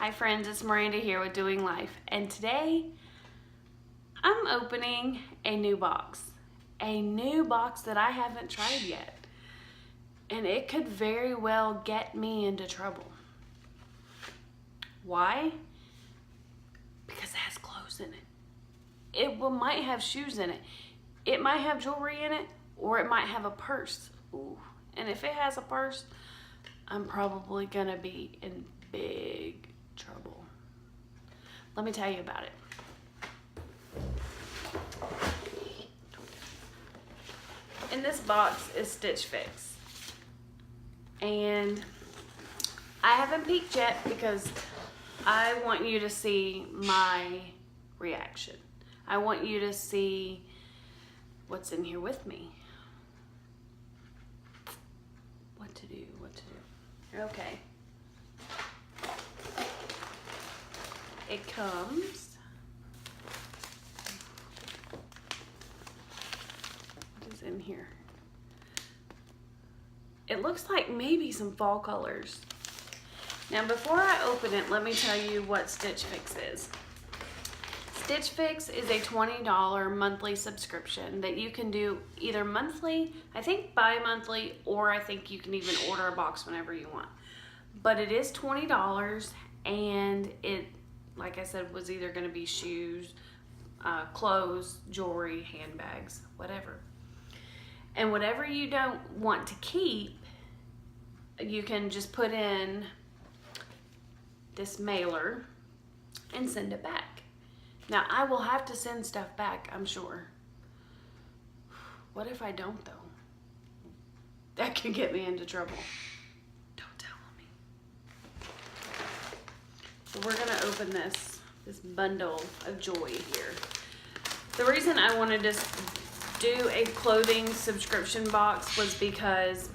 Hi friends, it's Miranda here with Doing Life, and today I'm opening a new box that I haven't tried yet, and it could very well get me into trouble. Why? Because it has clothes in it. It might have shoes in it. It might have jewelry in it, or it might have a purse. Ooh. And if it has a purse, I'm probably gonna be in big trouble. Let me tell you about it. In this box is Stitch Fix. And I haven't peeked yet because I want you to see my reaction. I want you to see what's in here with me. What to do. Okay. It comes. What is in here? It looks like maybe some fall colors. Now before I open it, let me tell you what Stitch Fix is. Stitch Fix is a $20 monthly subscription that you can do either monthly, I think bi-monthly, or I think you can even order a box whenever you want. But it is $20, and it, like I said, was either going to be shoes, clothes, jewelry, handbags, whatever. And whatever you don't want to keep, you can just put in this mailer and send it back. Now, I will have to send stuff back, I'm sure. What if I don't, though? That could get me into trouble. Don't tell me. So we're gonna open this bundle of joy here. The reason I wanted to do a clothing subscription box was because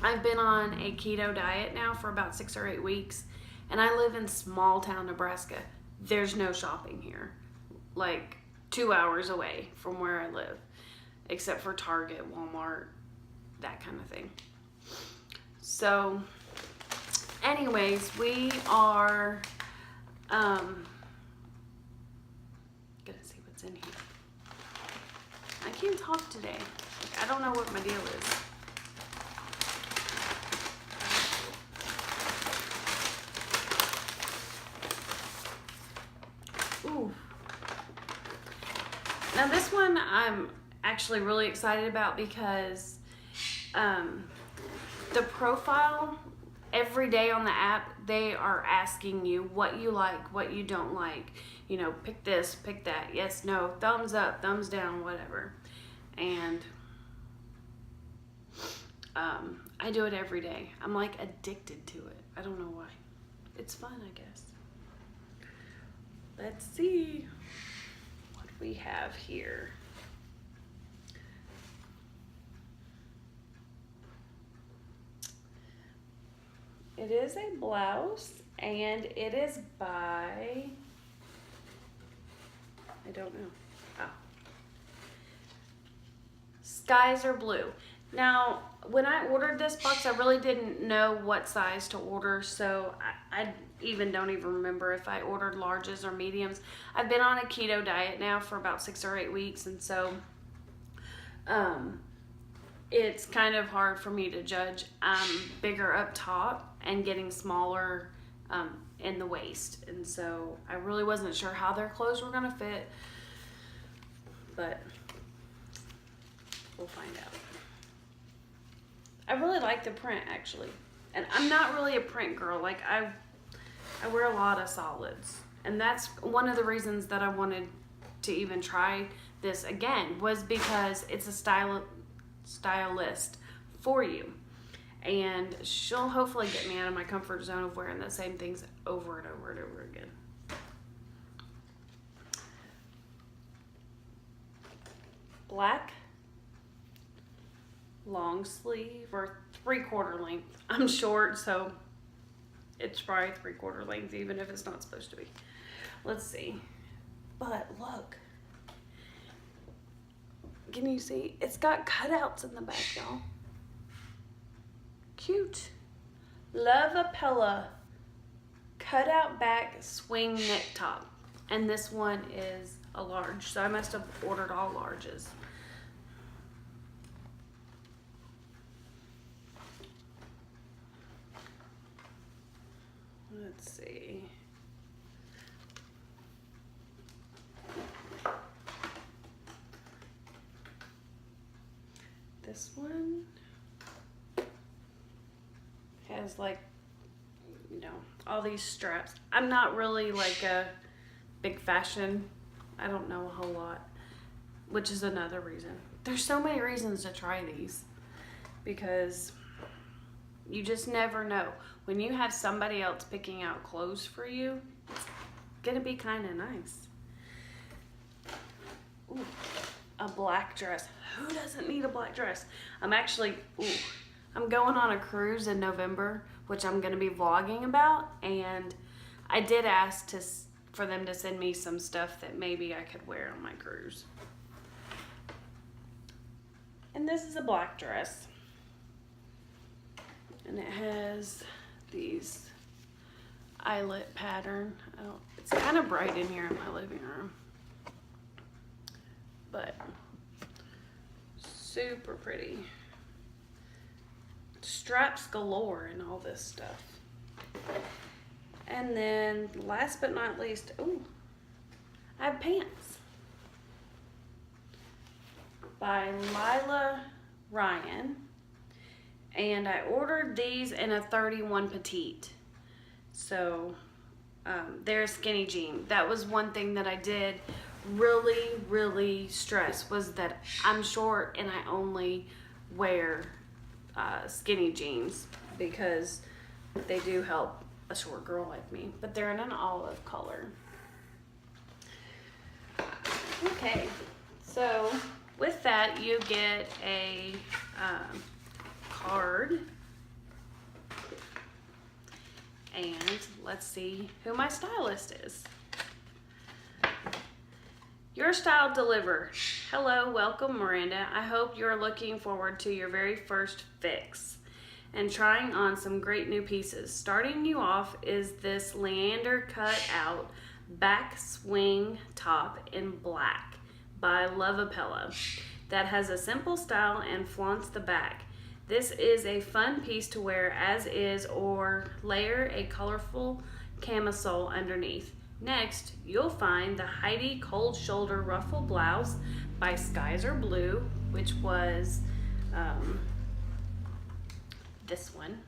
I've been on a keto diet now for about 6 or 8 weeks, and I live in small town Nebraska. There's no shopping here, like 2 hours away from where I live, except for Target, Walmart, that kind of thing. So anyways, we are gonna see what's in here. I can't talk today. I don't know what my deal is. Ooh. Now this one I'm actually really excited about because the profile every day on the app, they are asking you what you like, what you don't like. You know, pick this, pick that, yes, no, thumbs up, thumbs down, whatever. And I do it every day. I'm like addicted to it. I don't know why. It's fun, I guess. Let's see what we have here. It is a blouse, and it is by, I don't know. Oh. Skies Are Blue. Now, when I ordered this box, I really didn't know what size to order, so I don't even remember if I ordered larges or mediums. I've been on a keto diet now for about 6 or 8 weeks, and so it's kind of hard for me to judge. I'm bigger up top and getting smaller in the waist, and so I really wasn't sure how their clothes were gonna fit, but we'll find out. I really like the print, actually, and I'm not really a print girl. Like I wear a lot of solids, and that's one of the reasons that I wanted to even try this again, was because it's a stylist for you, and she'll hopefully get me out of my comfort zone of wearing the same things over and over and over again. Black long sleeve, or 3/4 length. I'm short, so it's probably 3/4 length, even if it's not supposed to be. Let's see. But look, can you see? It's got cutouts in the back, y'all. Cute. Love Appella cutout back swing neck top. And this one is a large, so I must have ordered all larges. Let's see. This one has like, you know, all these straps. I'm not really like a big fashion. I don't know a whole lot, which is another reason. There's so many reasons to try these because you just never know. When you have somebody else picking out clothes for you, it's gonna be kind of nice. Ooh, a black dress. Who doesn't need a black dress? I'm going on a cruise in November, which I'm gonna be vlogging about, and I did ask for them to send me some stuff that maybe I could wear on my cruise. And this is a black dress. And it has these eyelet pattern. It's kind of bright in here in my living room. But super pretty. Straps galore and all this stuff. And then last but not least, I have pants by Lila Ryan. And I ordered these in a 31 petite. So they're a skinny jean. That was one thing that I did really stress, was that I'm short and I only wear skinny jeans because they do help a short girl like me. But they're in an olive color. Okay, so with that you get a card, and let's see who my stylist is. Your Style Delivered. Hello, welcome Miranda. I hope you're looking forward to your very first fix and trying on some great new pieces. Starting you off is this Leander cut out back swing top in black by Lovapella that has a simple style and flaunts the back. This is a fun piece to wear as is or layer a colorful camisole underneath. Next, you'll find the Heidi Cold Shoulder Ruffle Blouse by Skies Are Blue, which was this one.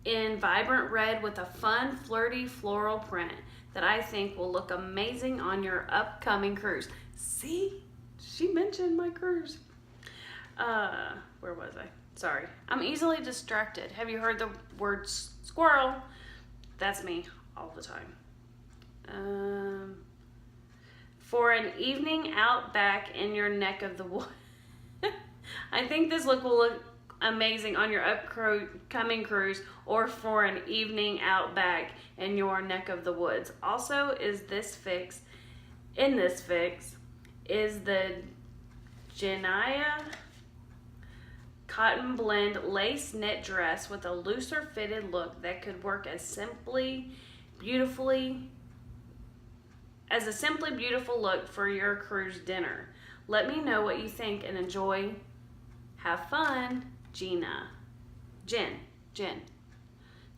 In vibrant red with a fun, flirty floral print that I think will look amazing on your upcoming cruise. See? She mentioned my cruise. Where was I? Sorry. I'm easily distracted. Have you heard the word squirrel? That's me all the time. For an evening out back in your neck of the woods. I think this look will look amazing on your upcoming cruise or for an evening out back in your neck of the woods. Also, in this fix is the Genia cotton blend lace knit dress with a looser fitted look that could work as a simply beautiful look for your cruise dinner. Let me know what you think and enjoy. Have fun, Jen.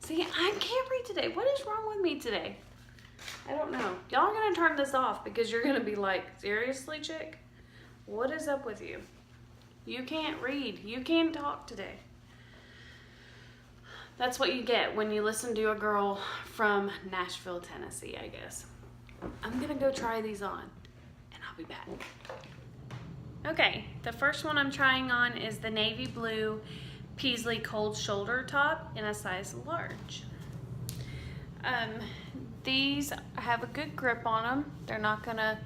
See, I can't read today. What is wrong with me today? I don't know. Y'all are gonna turn this off because you're gonna be like, seriously, chick? What is up with you? You can't read. You can't talk today. That's what you get when you listen to a girl from Nashville, Tennessee, I guess. I'm gonna go try these on and I'll be back. Okay, the first one I'm trying on is the navy blue Peasley cold shoulder top in a size large. These have a good grip on them. They're not gonna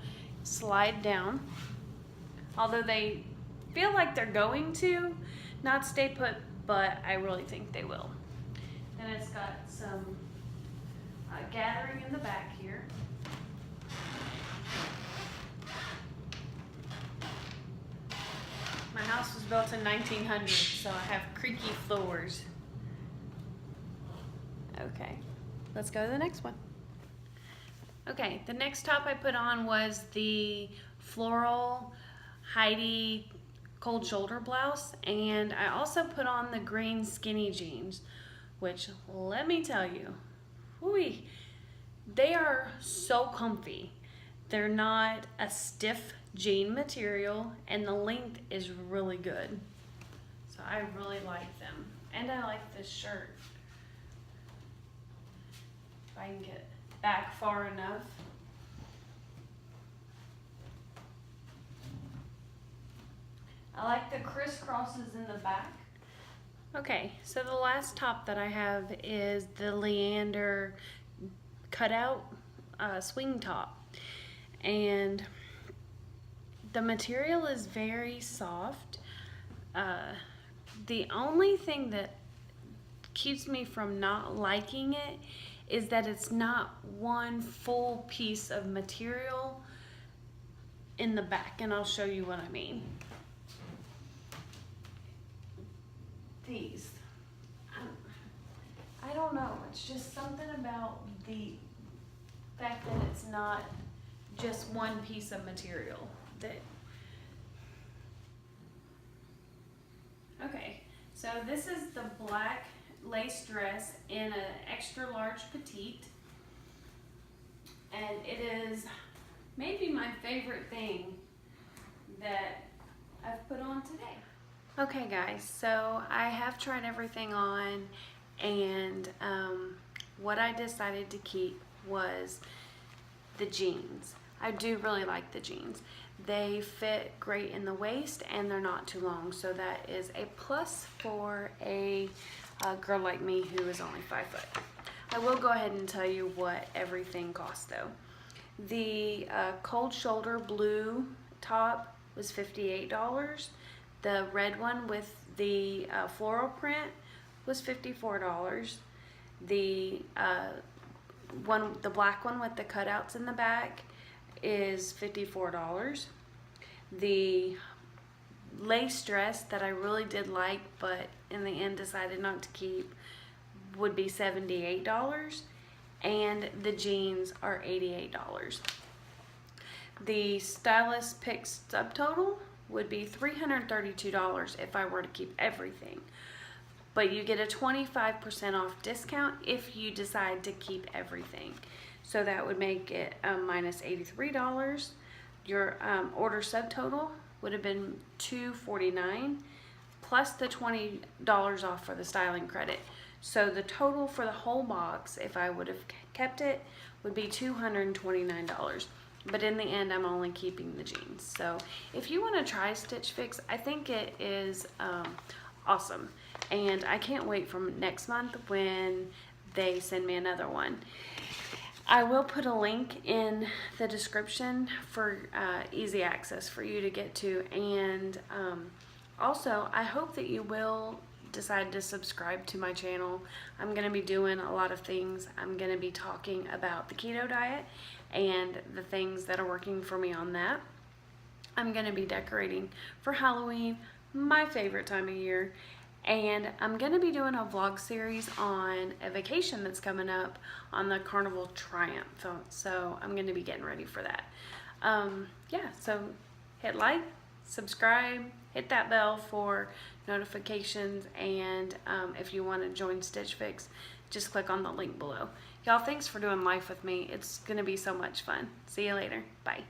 slide down, although they feel like they're going to not stay put, but I really think they will. And it's got some gathering in the back here. My house was built in 1900, so I have creaky floors. Okay, let's go to the next one. Okay, the next top I put on was the floral Heidi cold shoulder blouse, and I also put on the green skinny jeans, which let me tell you, whoo-wee, they are so comfy. They're not a stiff jean material, and the length is really good. So I really like them, and I like this shirt. If I can get back far enough. I like the crisscrosses in the back. Okay, so the last top that I have is the Leander cutout swing top. And the material is very soft. The only thing that keeps me from not liking it is that it's not one full piece of material in the back, and I'll show you what I mean. These, I don't know, it's just something about the fact that it's not just one piece of material that. Okay, so this is the black lace dress in an extra large petite, and it is maybe my favorite thing that I've put on today. Okay guys, so I have tried everything on, and what I decided to keep was the jeans. I do really like the jeans. They fit great in the waist and they're not too long, so that is a plus for a girl like me who is only 5 foot. I will go ahead and tell you what everything costs though. The cold shoulder blue top was $58. The red one with the floral print was $54. The black one with the cutouts in the back is $54. The lace dress that I really did like, but in the end decided not to keep, would be $78. And the jeans are $88. The stylist pick subtotal would be $332 if I were to keep everything. But you get a 25% off discount if you decide to keep everything. So that would make it minus $83. Your order subtotal would have been $249 plus the $20 off for the styling credit. So the total for the whole box, if I would have kept it, would be $229. But in the end, I'm only keeping the jeans. So if you want to try Stitch Fix, I think it is awesome. And I can't wait for next month when they send me another one. I will put a link in the description for easy access for you to get to. And also, I hope that you will decide to subscribe to my channel. I'm going to be doing a lot of things. I'm going to be talking about the keto diet and the things that are working for me on that. I'm going to be decorating for Halloween, my favorite time of year. And I'm going to be doing a vlog series on a vacation that's coming up on the Carnival Triumph. So I'm going to be getting ready for that. Yeah, so hit like, subscribe, hit that bell for notifications, and if you want to join Stitch Fix, just click on the link below. Y'all, thanks for doing life with me. It's going to be so much fun. See you later. Bye.